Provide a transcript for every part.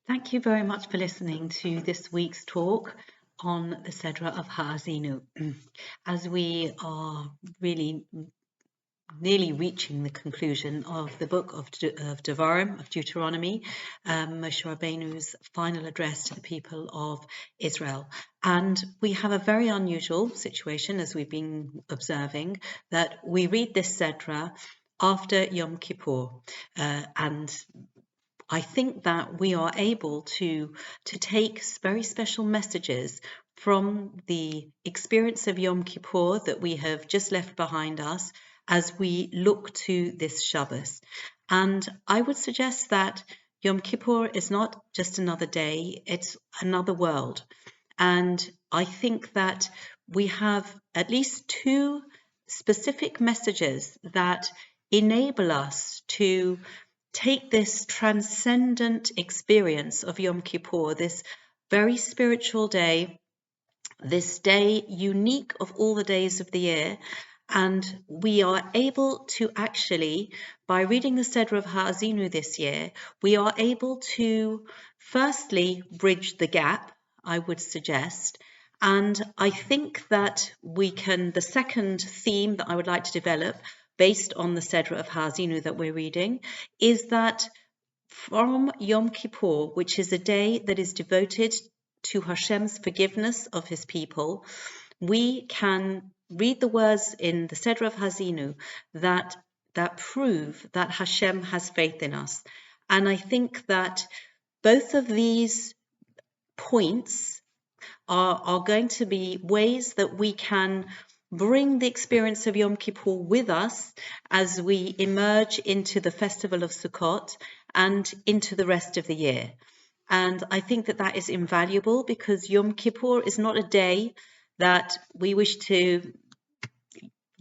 Thank you very much for listening to this week's talk on the Sedra of Haazinu. As we are really nearly reaching the conclusion of the book of Devarim, of Deuteronomy, Moshe Rabbeinu's final address to the people of Israel. And we have a very unusual situation, as we've been observing, that we read this Sedra after Yom Kippur. And I think that we are able to take very special messages from the experience of Yom Kippur that we have just left behind us as we look to this Shabbos. And I would suggest that Yom Kippur is not just another day, it's another world. And I think that we have at least two specific messages that enable us to take this transcendent experience of Yom Kippur, this very spiritual day, this day unique of all the days of the year, and we are able to actually, by reading the Seder of Haazinu this year, we are able to firstly bridge the gap, I would suggest. And I think that we can, the second theme that I would like to develop based on the Seder of Haazinu that we're reading, is that from Yom Kippur, which is a day that is devoted to Hashem's forgiveness of his people, we can read the words in the Seder of Haazinu that prove that Hashem has faith in us. And I think that both of these points are going to be ways that we can bring the experience of Yom Kippur with us as we emerge into the festival of Sukkot and into the rest of the year. And I think that that is invaluable because Yom Kippur is not a day that we wish to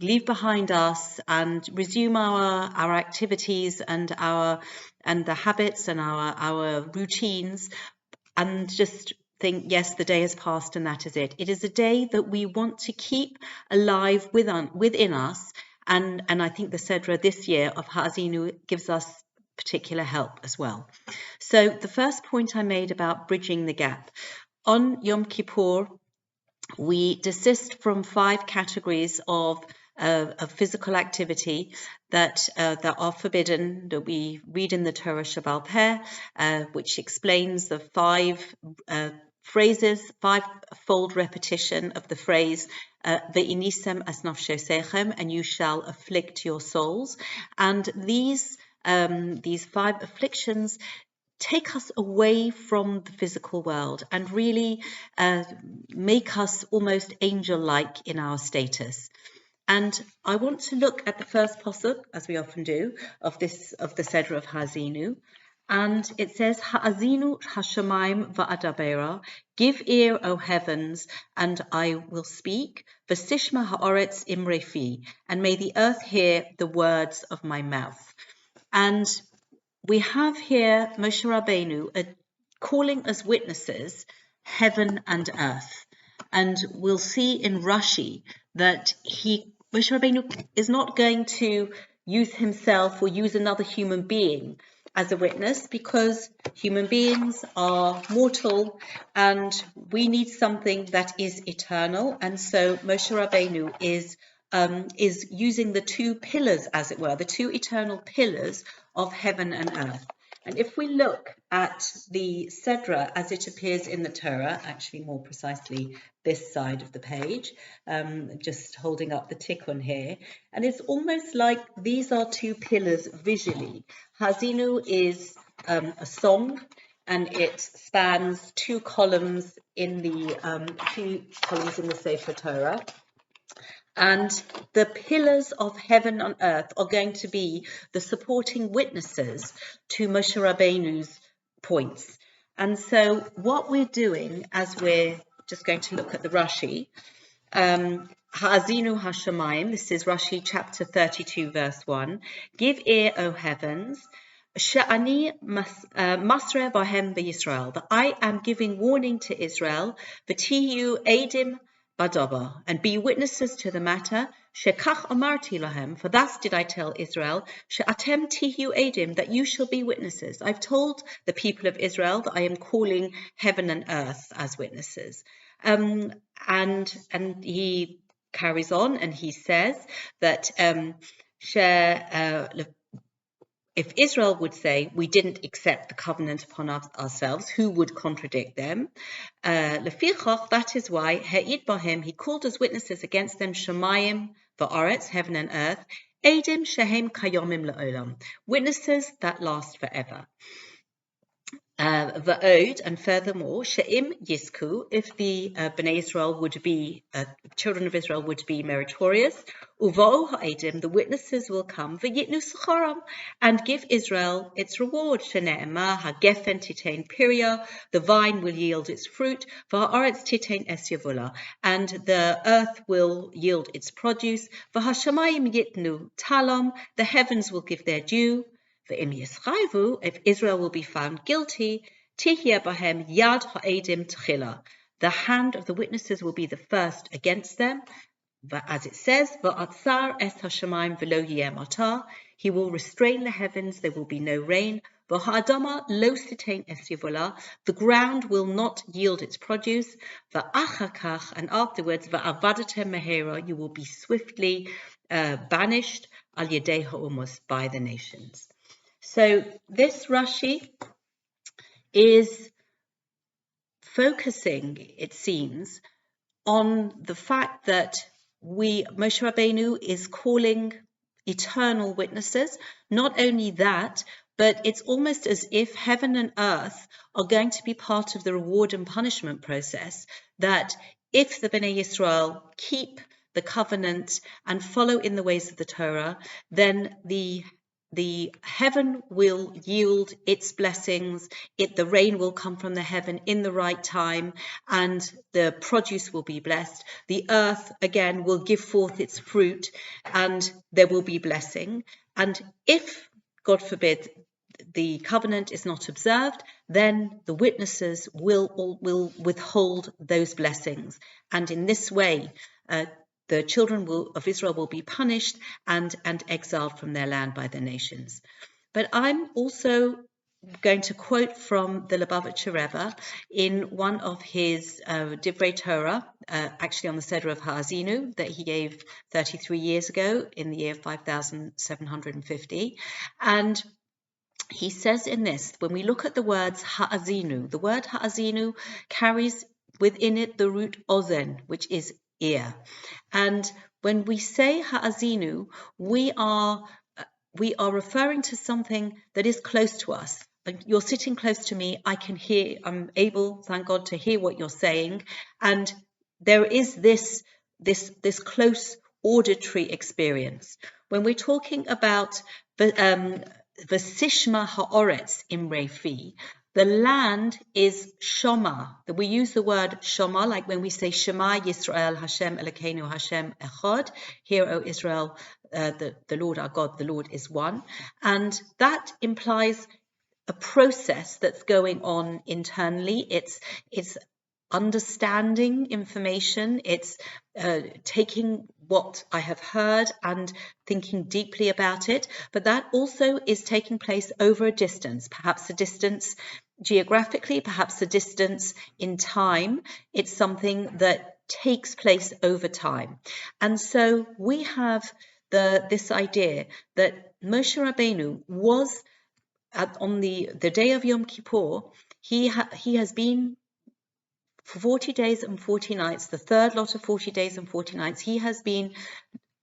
leave behind us and resume our activities and the habits and our routines and just think, yes, the day has passed and that is it. It is a day that we want to keep alive within us. And I think the Sedra this year of Haazinu gives us particular help as well. So the first point I made about bridging the gap. On Yom Kippur, we desist from 5 categories of physical activity that are forbidden, that we read in the Torah Shabbal Peh, which explains the 5 phrases, 5-fold repetition of the phrase Ve'inisem as nafshosechem, and you shall afflict your souls. And these 5 afflictions take us away from the physical world and really make us almost angel-like in our status. And I want to look at the first pasuk, as we often do, of the Seder of Haazinu. And it says, Haazinu hashamayim va'adabera, give ear, O heavens, and I will speak, v'sishma ha'oretz imrefi, and may the earth hear the words of my mouth. And we have here Moshe Rabbeinu calling as witnesses heaven and earth. And we'll see in Rashi that Moshe Rabbeinu is not going to use himself or use another human being as a witness, because human beings are mortal and we need something that is eternal. And so Moshe Rabbeinu is using the 2 pillars, as it were, the 2 eternal pillars of heaven and earth. And if we look at the Sedra as it appears in the Torah, actually more precisely this side of the page, just holding up the tikkun here, and it's almost like these are 2 pillars visually. Haazinu is a song, and it spans 2 columns in the 2 columns in the Sefer Torah. And the pillars of heaven and earth are going to be the supporting witnesses to Moshe Rabbeinu's points. And so what we're doing, as we're just going to look at the Rashi, Haazinu Hashamayim, this is Rashi chapter 32, verse 1, give ear, O heavens, Sha'ani masre bahem b'Yisrael, that I am giving warning to Israel, v'tiyu edim Badaba, and be witnesses to the matter. Shekach amarti lahem, for thus did I tell Israel, she'atem tihu edim, that you shall be witnesses. I've told the people of Israel that I am calling heaven and earth as witnesses. And he carries on and he says that if Israel would say, we didn't accept the covenant upon ourselves, who would contradict them? Lefichach, that is why, Ha'id Bahem, he called as witnesses against them, Shemayim, Va'aretz, heaven and earth, Edim Shehem Kayomim La'olam, witnesses that last forever. Va'od, and furthermore, She'im Yisku, if the Bnei Israel would be, children of Israel would be meritorious, Uva'o Ha'edim, the witnesses will come, V'yitnu Sacharam, and give Israel its reward, Shene'ema Ha'gefen Titain Piria, the vine will yield its fruit, Va'aretz Titain Es Yavula, and the earth will yield its produce, V'hashamayim Yitnu Talam, the heavens will give their due, if Israel will be found guilty, Tihya Bahem Yad Ha'edim Tchila, the hand of the witnesses will be the first against them. As it says, Va'atzar es Hashamayim v'lo yiem atah, he will restrain the heavens, there will be no rain. V'ha'adama lo sitein es yavola, the ground will not yield its produce. Va'achakach, and afterwards, Va'avadatem mehera, you will be swiftly banished al yedei ha'umus, by the nations. So this Rashi is focusing, it seems, on the fact that Moshe Rabbeinu is calling eternal witnesses. Not only that, but it's almost as if heaven and earth are going to be part of the reward and punishment process, that if the Bnei Yisrael keep the covenant and follow in the ways of the Torah, then the heaven will yield its blessings, the rain will come from the heaven in the right time, and the produce will be blessed. The earth, again, will give forth its fruit, and there will be blessing. And if, God forbid, the covenant is not observed, then the witnesses will withhold those blessings. And in this way, the children of Israel will be punished and exiled from their land by the nations. But I'm also going to quote from the Lubavitcher Rebbe in one of his Divrei Torah, actually on the Seder of Haazinu, that he gave 33 years ago in the year 5750. And he says in this, when we look at the words Haazinu, the word Haazinu carries within it the root ozen, which is ear. And when we say Haazinu, we are referring to something that is close to us. You're sitting close to me, I can hear, I'm able, thank God, to hear what you're saying. And there is this close auditory experience. When we're talking about V'sishma ha'oretz imrei fi, the land is Shoma. We use the word Shoma, like when we say Shema Yisrael, Hashem Elokeinu, Hashem Echad. Hear, O Israel, the Lord our God, the Lord is one. And that implies a process that's going on internally. It's understanding information. It's taking what I have heard and thinking deeply about it. But that also is taking place over a distance, perhaps a distance geographically, perhaps a distance in time. It's something that takes place over time. And so we have this idea that Moshe Rabbeinu was on the day of Yom Kippur, he has been for 40 days and 40 nights, the third lot of 40 days and 40 nights, he has been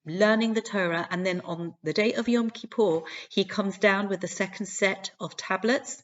learning the Torah, and then on the day of Yom Kippur, he comes down with the second set of tablets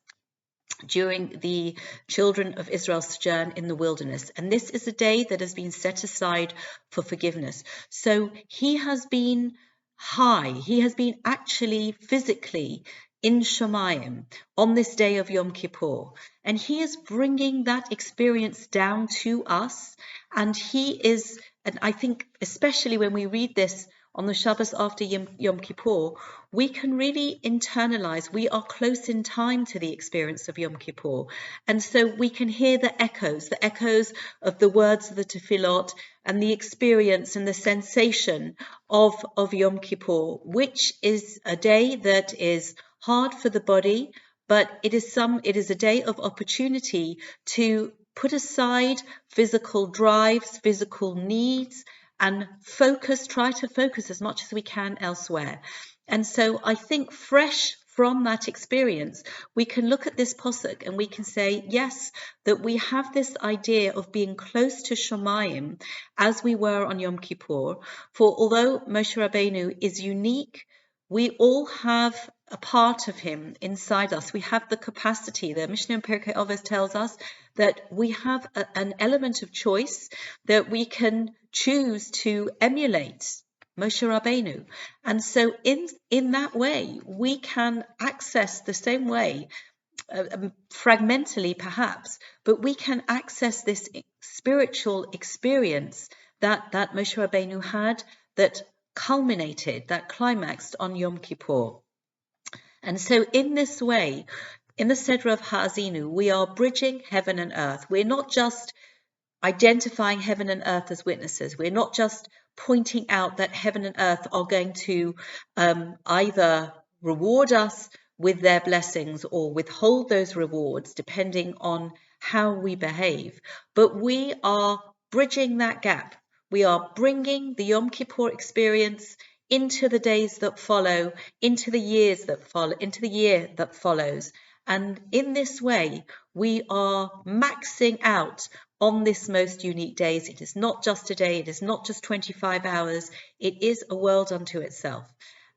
during the children of Israel's sojourn in the wilderness. And this is a day that has been set aside for forgiveness. So he has been high, he has been actually physically in Shemayim on this day of Yom Kippur. And he is bringing that experience down to us. And he is, and I think especially when we read this on the Shabbos after Yom Kippur, we can really internalize. We are close in time to the experience of Yom Kippur. And so we can hear the echoes of the words of the tefillot and the experience and the sensation of Yom Kippur, which is a day that is hard for the body, but it is a day of opportunity to put aside physical drives, physical needs, and try to focus as much as we can elsewhere. And so I think fresh from that experience, we can look at this posuk and we can say, yes, that we have this idea of being close to Shomayim as we were on Yom Kippur. For although Moshe Rabbeinu is unique, we all have a part of him inside us. We have the capacity. The Mishnah in Pirkei Avos tells us that we have an element of choice, that we can choose to emulate Moshe Rabbeinu. And so in that way, we can access the same way, fragmentally perhaps, but we can access this spiritual experience that Moshe Rabbeinu had, that culminated, that climaxed on Yom Kippur. And so in this way, in the Seder of Haazinu, we are bridging heaven and earth. We're not just identifying heaven and earth as witnesses. We're not just pointing out that heaven and earth are going to either reward us with their blessings or withhold those rewards depending on how we behave, but we are bridging that gap. We are bringing the Yom Kippur experience into the days that follow, into the years that follow, into the year that follows. And in this way, we are maxing out on this most unique days. It is not just a day, it is not just 25 hours, it is a world unto itself.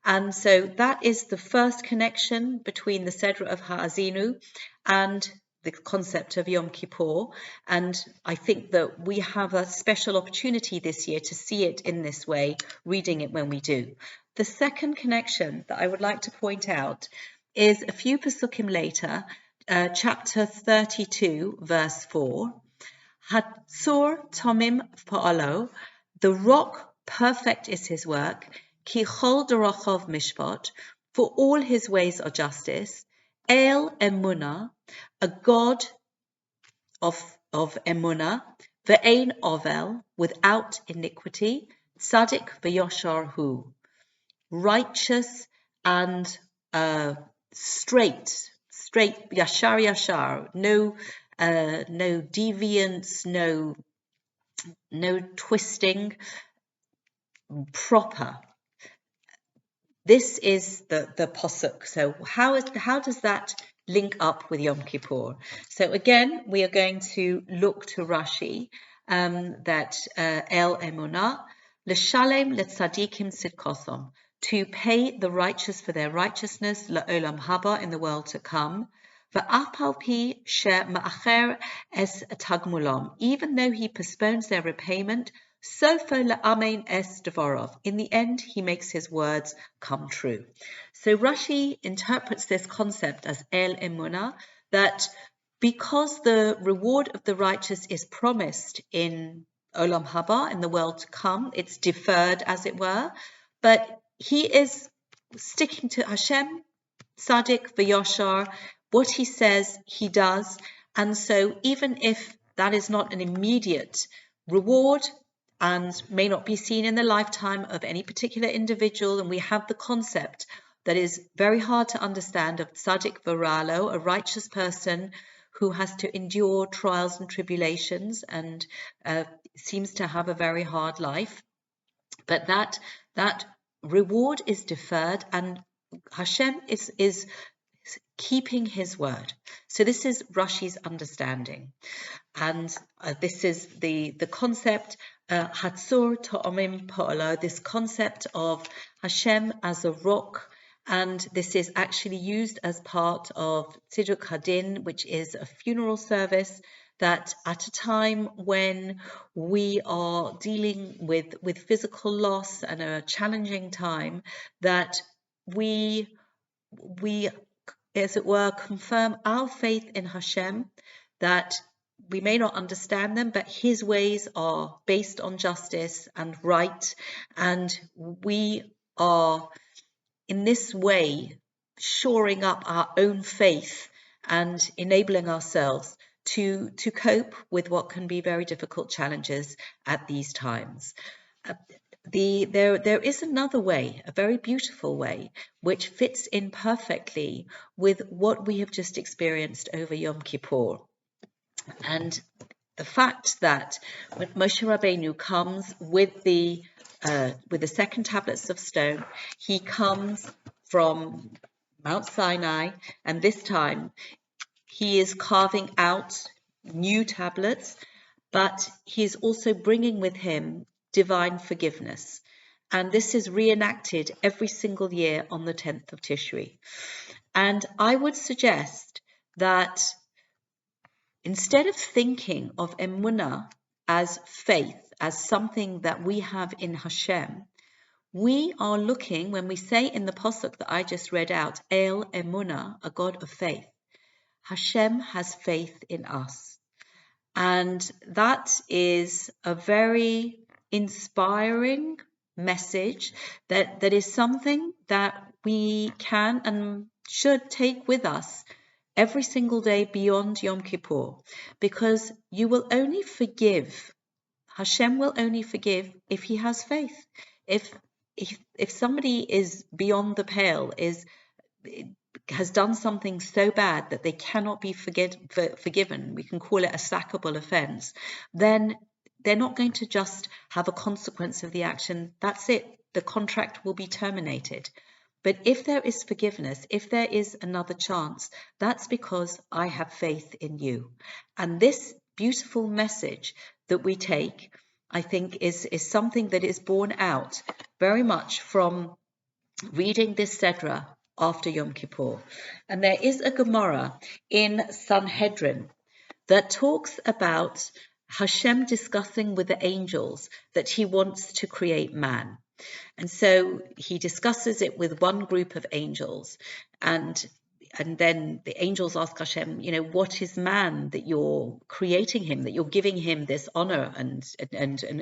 And so that is the first connection between the Seder of Haazinu and the concept of Yom Kippur. And I think that we have a special opportunity this year to see it in this way, reading it when we do. The second connection that I would like to point out is a few Pesukim later, chapter 32, verse 4. Hatzor Tomim Pa'alo, the rock perfect is his work, Ki chol derachov mishpat, for all his ways are justice, El Emunah, a God of Emunah, Ve'ein Ovel, without iniquity, Tzadik ve'yoshar hu, righteous and straight, yashar yashar, no deviance, no twisting, proper. This is the posuk. So how does that link up with Yom Kippur? So again, we are going to look to Rashi, that El Emunah, L'shalem letzadikim sidkosom, to pay the righteous for their righteousness, La'olam haba, in the world to come, V'af pi she ma'acher es tagmulam, even though he postpones their repayment, Sofa la'amein es devorov, in the end he makes his words come true. So Rashi interprets this concept as El Emunah, that because the reward of the righteous is promised in Olam Haba, in the world to come, it's deferred as it were, but he is sticking to Hashem, Tzaddik v'Yoshar, what he says he does, and so even if that is not an immediate reward and may not be seen in the lifetime of any particular individual, and we have the concept that is very hard to understand of Tzaddik v'Ralo, a righteous person who has to endure trials and tribulations and seems to have a very hard life. But that reward is deferred, and Hashem is keeping his word. So this is Rashi's understanding. And this is the concept, Hatzor To'omim Po'olo, this concept of Hashem as a rock. And this is actually used as part of Tziduk Hadin, which is a funeral service that at a time when we are dealing with physical loss and a challenging time, that we, as it were, confirm our faith in Hashem, that we may not understand them, but his ways are based on justice and right, and we are in this way shoring up our own faith and enabling ourselves to cope with what can be very difficult challenges at these times. There is another way, a very beautiful way, which fits in perfectly with what we have just experienced over Yom Kippur. And the fact that when Moshe Rabbeinu comes with the second tablets of stone, he comes from Mount Sinai, and this time he is carving out new tablets, but he is also bringing with him divine forgiveness. And this is reenacted every single year on the 10th of Tishri. And I would suggest that instead of thinking of emunah as faith, as something that we have in Hashem, we are looking, when we say in the pasuk that I just read out, El Emunah, a God of faith, Hashem has faith in us. And that is a very inspiring message that is something that we can and should take with us every single day beyond Yom Kippur, because you will only forgive, Hashem will only forgive if he has faith. If somebody is beyond the pale, has done something so bad that they cannot be forgiven, we can call it a sackable offense, then they're not going to just have a consequence of the action. That's it. The contract will be terminated. But if there is forgiveness, if there is another chance, that's because I have faith in you. And this beautiful message that we take, I think, is something that is borne out very much from reading this Sedra after Yom Kippur. And there is a Gemara in Sanhedrin that talks about Hashem discussing with the angels that he wants to create man. And so he discusses it with one group of angels, and then the angels ask Hashem, what is man that you're creating him, that you're giving him this honor and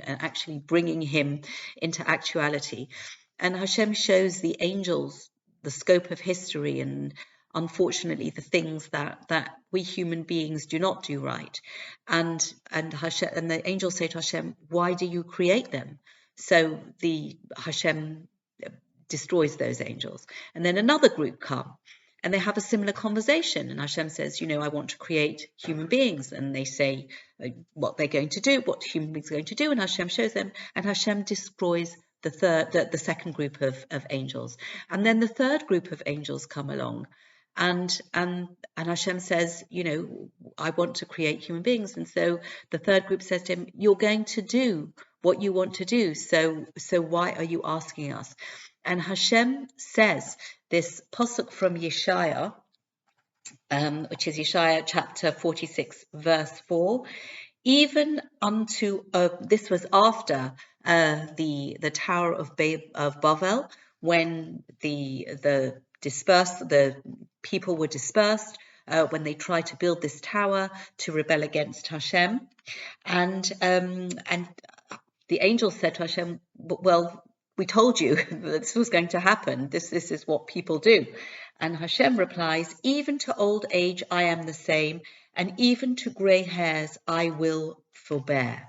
actually bringing him into actuality? And Hashem shows the angels the scope of history and unfortunately the things that we human beings do not do right. And the angels say to Hashem, why do you create them? So the Hashem destroys those angels. And then another group come and they have a similar conversation. And Hashem says, I want to create human beings. And they say what they're going to do, what human beings are going to do. And Hashem shows them, and Hashem destroys the second group of angels. And then the third group of angels come along. And Hashem says, I want to create human beings. And so the third group says to him, you're going to do what you want to do. So why are you asking us? And Hashem says this pasuk from Yeshaya, which is Yeshaya chapter 46, verse 4, even unto, this was after the Tower of Babel, when the people were dispersed, when they tried to build this tower to rebel against Hashem, and the angels said to Hashem, well, we told you that this was going to happen. This is what people do. And Hashem replies, even to old age I am the same, and even to grey hairs I will forbear.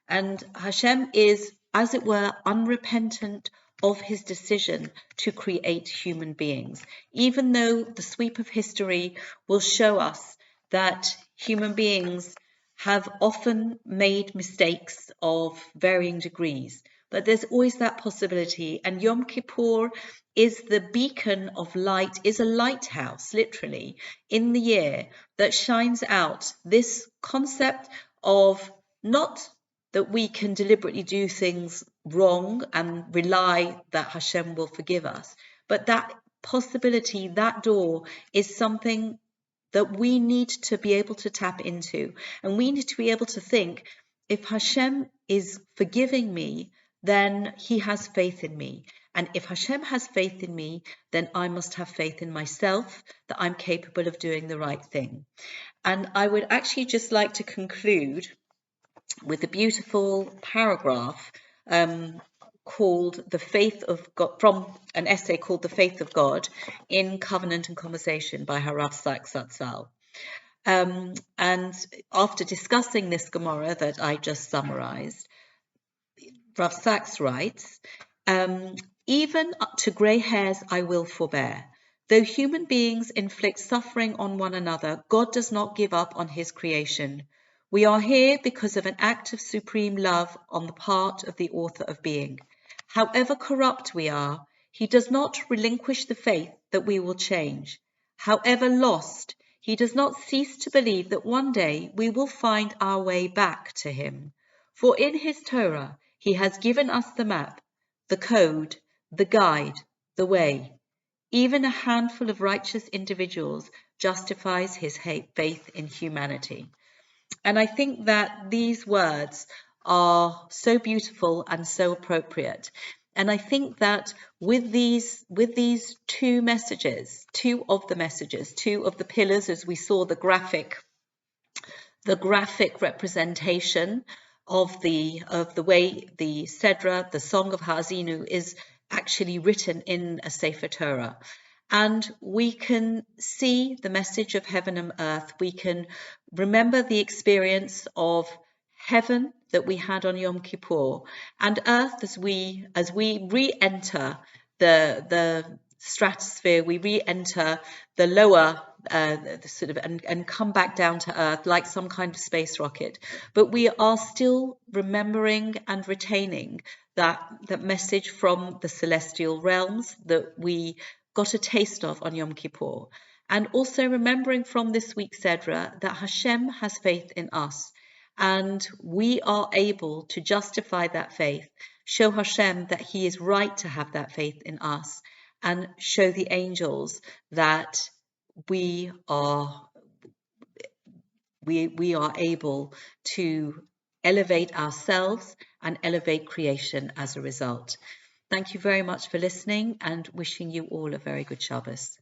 And Hashem is, as it were, unrepentant of his decision to create human beings, even though the sweep of history will show us that human beings have often made mistakes of varying degrees. But there's always that possibility. And Yom Kippur is the beacon of light, is a lighthouse, literally, in the year that shines out this concept of not that we can deliberately do things wrong and rely that Hashem will forgive us, but that possibility, that door, is something that we need to be able to tap into. And we need to be able to think, if Hashem is forgiving me, then he has faith in me. And if Hashem has faith in me, then I must have faith in myself that I'm capable of doing the right thing. And I would actually just like to conclude with a beautiful paragraph called The Faith of God, from an essay called The Faith of God in Covenant and Conversation by Harav Sachs Zatzal. And after discussing this Gemara that I just summarized, Rav Sachs writes, even up to grey hairs I will forbear. Though human beings inflict suffering on one another, God does not give up on his creation. We are here because of an act of supreme love on the part of the author of being. However corrupt we are, he does not relinquish the faith that we will change. However lost, he does not cease to believe that one day we will find our way back to him. For in his Torah, he has given us the map, the code, the guide, the way. Even a handful of righteous individuals justifies his faith in humanity. And I think that these words are so beautiful and so appropriate. And I think that with these two messages, two of the pillars, as we saw the graphic representation of the way the Sedra, the Song of Haazinu, is actually written in a Sefer Torah. And we can see the message of heaven and earth. We can remember the experience of heaven that we had on Yom Kippur, and earth as we re-enter the stratosphere, we re-enter the lower and come back down to earth like some kind of space rocket. But we are still remembering and retaining that message from the celestial realms that we got a taste of on Yom Kippur. And also remembering from this week's Sedra that Hashem has faith in us, and we are able to justify that faith, show Hashem that he is right to have that faith in us, and show the angels that we are able to elevate ourselves and elevate creation as a result. Thank you very much for listening, and wishing you all a very good Shabbos.